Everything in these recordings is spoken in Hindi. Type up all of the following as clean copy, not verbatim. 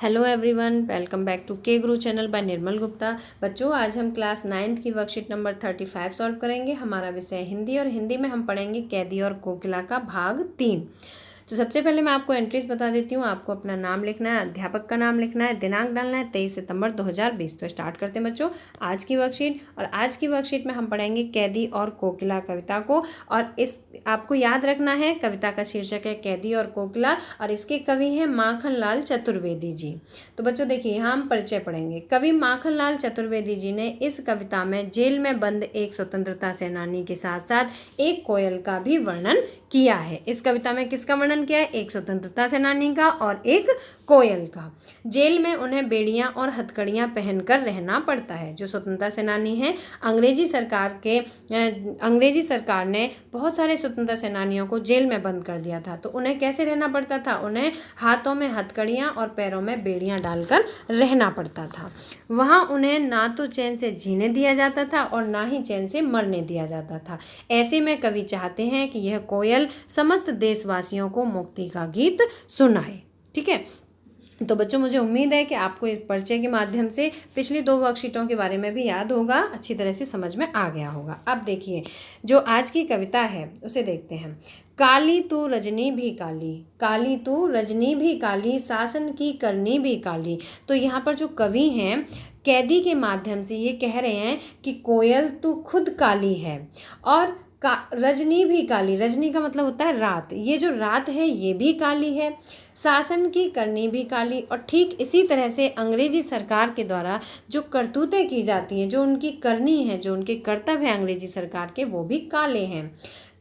Hello everyone, welcome back to K Guru channel bye निर्मल गुप्ता। बच्चों, आज हम क्लास 9th की वर्कशीट नंबर 35 सॉल्व करेंगे। हमारा विषय हिंदी और हिंदी में हम पढ़ेंगे कैदी और कोकिला का भाग 3। तो सबसे पहले मैं आपको एंट्रीज बता देती हूँ। आपको अपना नाम लिखना है, अध्यापक का नाम लिखना है, दिनांक डालना है 23 सितंबर 2020। तो स्टार्ट करते हैं बच्चों आज की वर्कशीट। और आज की वर्कशीट में हम पढ़ेंगे कैदी और कोकिला कविता को। और इस आपको याद रखना है, कविता का शीर्षक है कैदी और कोकिला और इसके कवि हैं माखनलाल चतुर्वेदी जी। तो बच्चों देखिए, यहाँ हम परिचय पढ़ेंगे। कवि माखनलाल चतुर्वेदी जी ने इस कविता में जेल में बंद एक स्वतंत्रता सेनानी के साथ साथ एक कोयल का भी वर्णन किया है। इस कविता में किसका वर्णन किया है? एक स्वतंत्रता सेनानी का और एक कोयल का। जेल में उन्हें बेड़ियां और हथकड़ियां पहनकर रहना पड़ता है। जो स्वतंत्रता सेनानी हैं, अंग्रेजी सरकार ने बहुत सारे स्वतंत्रता सेनानियों को जेल में बंद कर दिया था। तो उन्हें कैसे रहना पड़ता था? उन्हें हाथों में हथकड़ियां और पैरों में बेड़ियां डालकर रहना पड़ता था। वहां उन्हें ना तो चैन से जीने दिया जाता था और ना ही चैन से मरने दिया जाता था। ऐसे में कवि चाहते हैं कि यह कोयल समस्त देशवासियों को मुक्ति का गीत सुनाए। ठीक है, तो बच्चों मुझे उम्मीद है कि आपको इस परिचय के माध्यम से पिछली 2 वर्कशीटों के बारे में भी याद होगा, अच्छी तरह से समझ में आ गया होगा। अब देखिए, जो आज की कविता है उसे देखते हैं। काली तू रजनी भी काली, काली तू रजनी भी काली, शासन की करनी भी काली। तो यहाँ पर जो कवि हैं, कैदी के माध्यम से ये कह रहे हैं कि कोयल तू खुद काली है और रजनी भी काली। रजनी का मतलब होता है रात। ये जो रात है ये भी काली है, शासन की करनी भी काली। और ठीक इसी तरह से अंग्रेजी सरकार के द्वारा जो करतूतें की जाती हैं, जो उनकी करनी है, जो उनके कर्तव्य हैं अंग्रेजी सरकार के, वो भी काले हैं।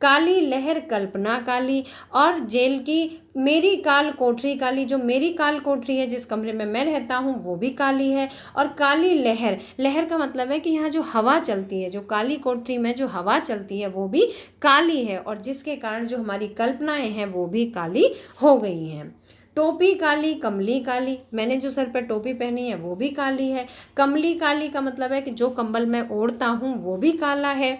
काली लहर कल्पना काली और जेल की मेरी काल कोठरी काली। जो मेरी काल कोठरी है, जिस कमरे में मैं रहता हूँ, वो भी काली है। और काली लहर, लहर का मतलब है कि यहाँ जो हवा चलती है, जो काली कोठरी में जो हवा चलती है वो भी काली है और जिसके कारण जो हमारी कल्पनाएं हैं वो भी काली हो गई हैं। टोपी काली कमली काली, मैंने जो सर पर टोपी पहनी है वो भी काली है। कमली काली का मतलब है कि जो कंबल मैं ओढ़ता हूँ वो भी काला है।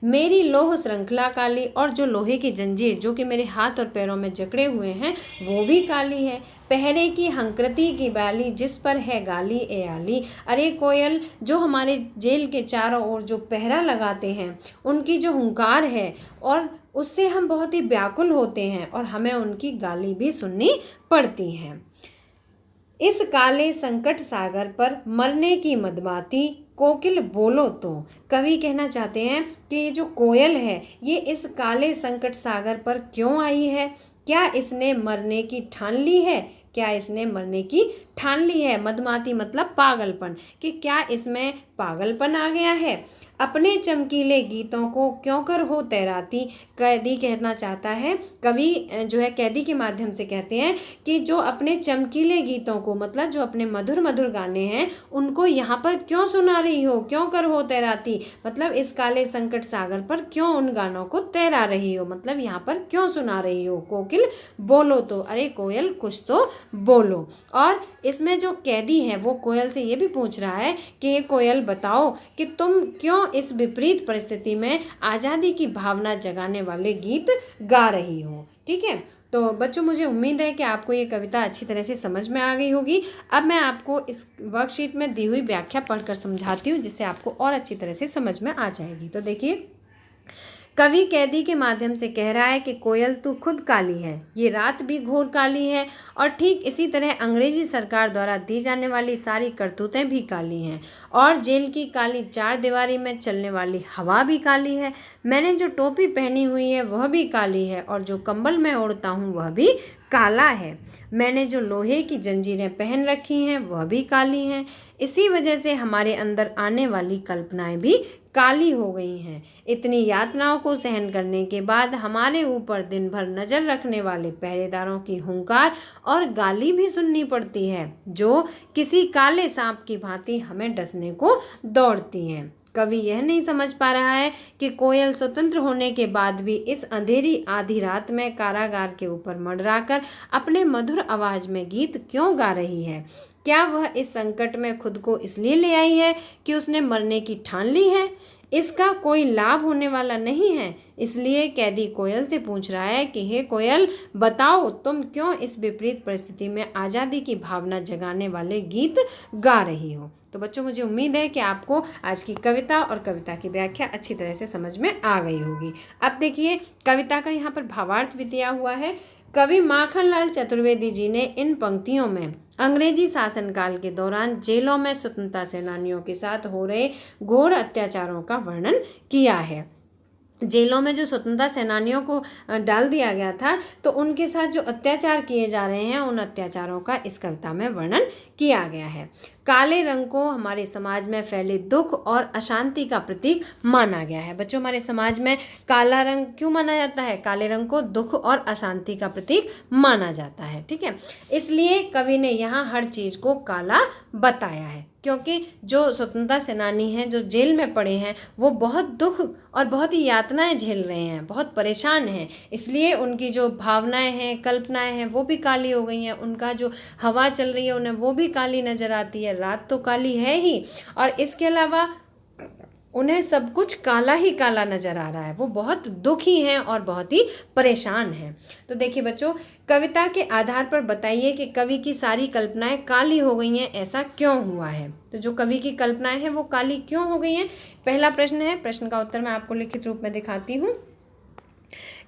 मेरी लोह श्रृंखला काली और जो लोहे की जंजीर जो कि मेरे हाथ और पैरों में जकड़े हुए हैं वो भी काली है। पहरे की हंकृति की बाली, जिस पर है गाली ए आली। अरे कोयल, जो हमारे जेल के चारों ओर जो पहरा लगाते हैं, उनकी जो हुंकार है और उससे हम बहुत ही व्याकुल होते हैं और हमें उनकी गाली भी सुननी पड़ती है। इस काले संकट सागर पर मरने की मदमाती, कोकिल बोलो तो। कवि कहना चाहते हैं कि ये जो कोयल है ये इस काले संकट सागर पर क्यों आई है? क्या इसने मरने की ठान ली है? क्या इसने मरने की ठान ली है? मदमाती मतलब पागलपन, कि क्या इसमें पागलपन आ गया है? अपने चमकीले गीतों को क्यों कर हो तैराती। कैदी कहना चाहता है, कवि जो है कैदी के माध्यम से कहते हैं कि जो अपने चमकीले गीतों को, मतलब जो अपने मधुर मधुर गाने हैं, उनको यहाँ पर क्यों सुना रही हो, क्यों कर हो तैराती। मतलब इस काले संकट सागर पर क्यों उन गानों को तैरा रही हो, मतलब यहाँ पर क्यों सुना रही हो। कोकिल बोलो तो, अरे कोयल कुछ तो बोलो। और इसमें जो कैदी है वो कोयल से ये भी पूछ रहा है कि ये कोयल बताओ कि तुम क्यों इस विपरीत परिस्थिति में आज़ादी की भावना जगाने वाले गीत गा रही हो। ठीक है, तो बच्चों मुझे उम्मीद है कि आपको ये कविता अच्छी तरह से समझ में आ गई होगी। अब मैं आपको इस वर्कशीट में दी हुई व्याख्या पढ़कर समझाती हूँ, जिससे आपको और अच्छी तरह से समझ में आ जाएगी। तो देखिए, कवि कैदी के माध्यम से कह रहा है कि कोयल तू खुद काली है, ये रात भी घोर काली है और ठीक इसी तरह अंग्रेजी सरकार द्वारा दी जाने वाली सारी करतूतें भी काली हैं और जेल की काली चार दीवारी में चलने वाली हवा भी काली है। मैंने जो टोपी पहनी हुई है वह भी काली है और जो कंबल मैं ओढ़ता हूँ वह भी काला है। मैंने जो लोहे की जंजीरें पहन रखी हैं वह भी काली हैं। इसी वजह से हमारे अंदर आने वाली कल्पनाएं भी काली हो गई हैं। इतनी यातनाओं को सहन करने के बाद हमारे ऊपर दिन भर नज़र रखने वाले पहरेदारों की हुंकार और गाली भी सुननी पड़ती है, जो किसी काले सांप की भांति हमें डसने को दौड़ती हैं। कवि यह नहीं समझ पा रहा है कि कोयल स्वतंत्र होने के बाद भी इस अंधेरी आधी रात में कारागार के ऊपर मंडराकर अपने मधुर आवाज में गीत क्यों गा रही है। क्या वह इस संकट में खुद को इसलिए ले आई है कि उसने मरने की ठान ली है? इसका कोई लाभ होने वाला नहीं है। इसलिए कैदी कोयल से पूछ रहा है कि हे कोयल, बताओ तुम क्यों इस विपरीत परिस्थिति में आज़ादी की भावना जगाने वाले गीत गा रही हो। तो बच्चों, मुझे उम्मीद है कि आपको आज की कविता और कविता की व्याख्या अच्छी तरह से समझ में आ गई होगी। अब देखिए, कविता का यहाँ पर भावार्थ भी दिया हुआ है। कवि माखनलाल चतुर्वेदी जी ने इन पंक्तियों में अंग्रेजी शासनकाल के दौरान जेलों में स्वतंत्रता सेनानियों के साथ हो रहे घोर अत्याचारों का वर्णन किया है। जेलों में जो स्वतंत्रता सेनानियों को डाल दिया गया था, तो उनके साथ जो अत्याचार किए जा रहे हैं, उन अत्याचारों का इस कविता में वर्णन किया गया है। काले रंग को हमारे समाज में फैले दुख और अशांति का प्रतीक माना गया है। बच्चों, हमारे समाज में काला रंग क्यों माना जाता है? काले रंग को दुख और अशांति का प्रतीक माना जाता है। ठीक है, इसलिए कवि ने यहाँ हर चीज़ को काला बताया है, क्योंकि जो स्वतंत्रता सेनानी हैं, जो जेल में पड़े हैं, वो बहुत दुख और बहुत ही यातनाएं झेल रहे हैं, बहुत परेशान हैं। इसलिए उनकी जो भावनाएं हैं, कल्पनाएं हैं, वो भी काली हो गई हैं। उनका जो हवा चल रही है उन्हें वो भी काली नज़र आती है। रात तो काली है ही, और इसके अलावा उन्हें सब कुछ काला ही काला नज़र आ रहा है। वो बहुत दुखी हैं और बहुत ही परेशान हैं। तो देखिए बच्चों, कविता के आधार पर बताइए कि कवि की सारी कल्पनाएं काली हो गई हैं, ऐसा क्यों हुआ है? तो जो कवि की कल्पनाएं हैं वो काली क्यों हो गई हैं? पहला प्रश्न है, प्रश्न का उत्तर मैं आपको लिखित रूप में दिखाती हूँ।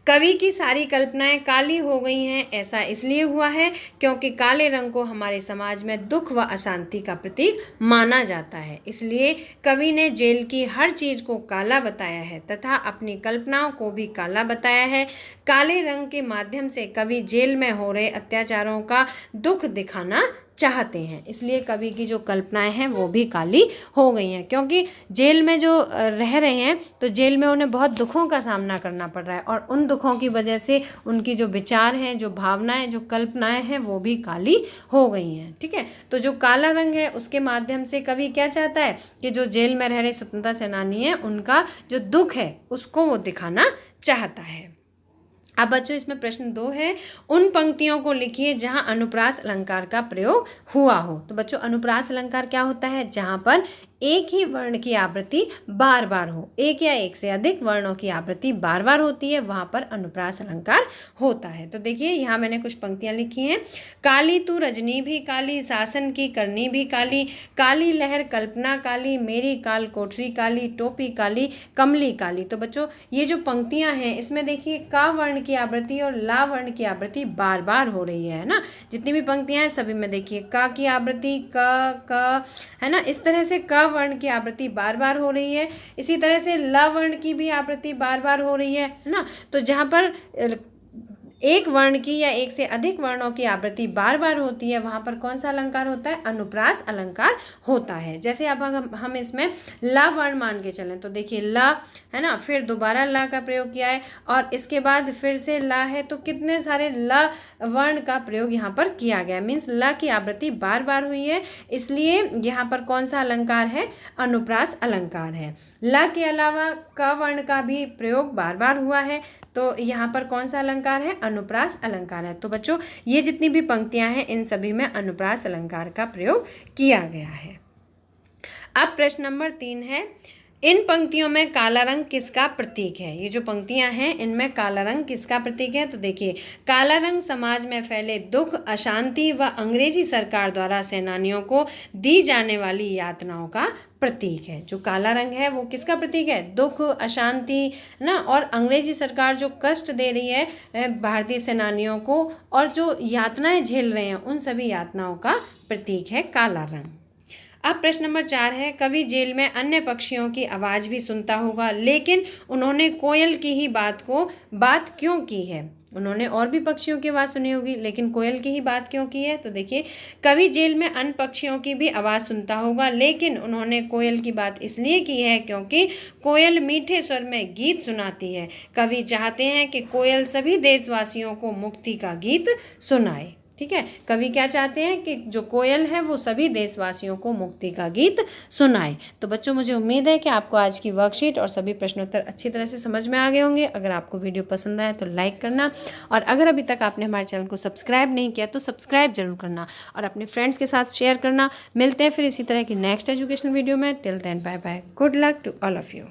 कवि की सारी कल्पनाएं काली हो गई हैं, ऐसा इसलिए हुआ है क्योंकि काले रंग को हमारे समाज में दुख व अशांति का प्रतीक माना जाता है। इसलिए कवि ने जेल की हर चीज़ को काला बताया है तथा अपनी कल्पनाओं को भी काला बताया है। काले रंग के माध्यम से कवि जेल में हो रहे अत्याचारों का दुख दिखाना चाहते हैं। इसलिए कवि की जो कल्पनाएं हैं वो भी काली हो गई हैं, क्योंकि जेल में जो रह रहे हैं, तो जेल में उन्हें बहुत दुखों का सामना करना पड़ रहा है, और उन दुखों की वजह से उनकी जो विचार हैं, जो भावनाएं, जो कल्पनाएं हैं, वो भी काली हो गई हैं। ठीक है, तो जो काला रंग है उसके माध्यम से कवि क्या चाहता है कि जो जेल में रह रहे स्वतंत्रता सेनानी हैं, उनका जो दुख है उसको वो दिखाना चाहता है। अब बच्चों, इसमें प्रश्न 2 है, उन पंक्तियों को लिखिए जहां अनुप्रास अलंकार का प्रयोग हुआ हो। तो बच्चों, अनुप्रास अलंकार क्या होता है? जहां पर एक ही वर्ण की आवृत्ति बार बार हो, एक या एक से अधिक वर्णों की आवृत्ति बार बार होती है, वहां पर अनुप्रास अलंकार होता है। तो देखिए, यहाँ मैंने कुछ पंक्तियां लिखी हैं। काली तू रजनी भी काली, शासन की करनी भी काली, काली लहर कल्पना काली, मेरी काल कोठरी काली, टोपी काली, कमली काली। तो बच्चों, ये जो पंक्तियां हैं, इसमें देखिए का वर्ण की आवृत्ति और ला वर्ण की आवृत्ति बार बार हो रही है ना। जितनी भी पंक्तियां हैं सभी में देखिए का की आवृत्ति, क है ना, इस तरह से क वर्ण की आवृत्ति बार बार हो रही है। इसी तरह से ल वर्ण की भी आवृत्ति बार बार हो रही है ना। तो जहाँ पर एक वर्ण की या एक से अधिक वर्णों की आवृत्ति बार बार होती है, वहाँ पर कौन सा अलंकार होता है? अनुप्रास अलंकार होता है। जैसे अब हम इसमें ला वर्ण मान के चलें, तो देखिए ला है ना, फिर दोबारा ला का प्रयोग किया है, और इसके बाद फिर से ला है, तो कितने सारे ला वर्ण का प्रयोग यहाँ पर किया गया। मीन्स ला की आवृत्ति बार बार हुई है, इसलिए यहाँ पर कौन सा अलंकार है? अनुप्रास अलंकार है। ला के अलावा क वर्ण का भी प्रयोग बार बार हुआ है, तो यहाँ पर कौन सा अलंकार है? अनुप्रास अलंकार है। तो बच्चों, ये जितनी भी पंक्तियां हैं, इन सभी में अनुप्रास अलंकार का प्रयोग किया गया है। अब प्रश्न नंबर 3 है, इन पंक्तियों में काला रंग किसका प्रतीक है? ये जो पंक्तियां हैं, इनमें काला रंग किसका प्रतीक है? तो देखिए, काला रंग समाज में फैले दुख, अशांति व अंग्रेजी सरकार द्वारा सेनानियों को दी जाने वाली यातनाओं का प्रतीक है। जो काला रंग है वो किसका प्रतीक है? दुख, अशांति ना, और अंग्रेजी सरकार जो कष्ट दे रही है भारतीय सेनानियों को, और जो यातनाएं झेल रहे हैं, उन सभी यातनाओं का प्रतीक है काला रंग। अब प्रश्न नंबर 4 है, कवि जेल में अन्य पक्षियों की आवाज़ भी सुनता होगा, लेकिन उन्होंने कोयल की ही बात क्यों की है? उन्होंने और भी पक्षियों की आवाज़ सुनी होगी, लेकिन कोयल की ही बात क्यों की है? तो देखिए, कवि जेल में अन्य पक्षियों की भी आवाज़ सुनता होगा, लेकिन उन्होंने कोयल की बात इसलिए की है क्योंकि कोयल मीठे स्वर में गीत सुनाती है। कवि चाहते हैं कि कोयल सभी देशवासियों को मुक्ति का गीत सुनाए। ठीक है, कवि क्या चाहते हैं कि जो कोयल है वो सभी देशवासियों को मुक्ति का गीत सुनाए। तो बच्चों, मुझे उम्मीद है कि आपको आज की वर्कशीट और सभी प्रश्नोत्तर अच्छी तरह से समझ में आ गए होंगे। अगर आपको वीडियो पसंद आए तो लाइक करना, और अगर अभी तक आपने हमारे चैनल को सब्सक्राइब नहीं किया तो सब्सक्राइब जरूर करना, और अपने फ्रेंड्स के साथ शेयर करना। मिलते हैं फिर इसी तरह की नेक्स्ट एजुकेशनल वीडियो में। Till then, bye bye, good luck to all of you.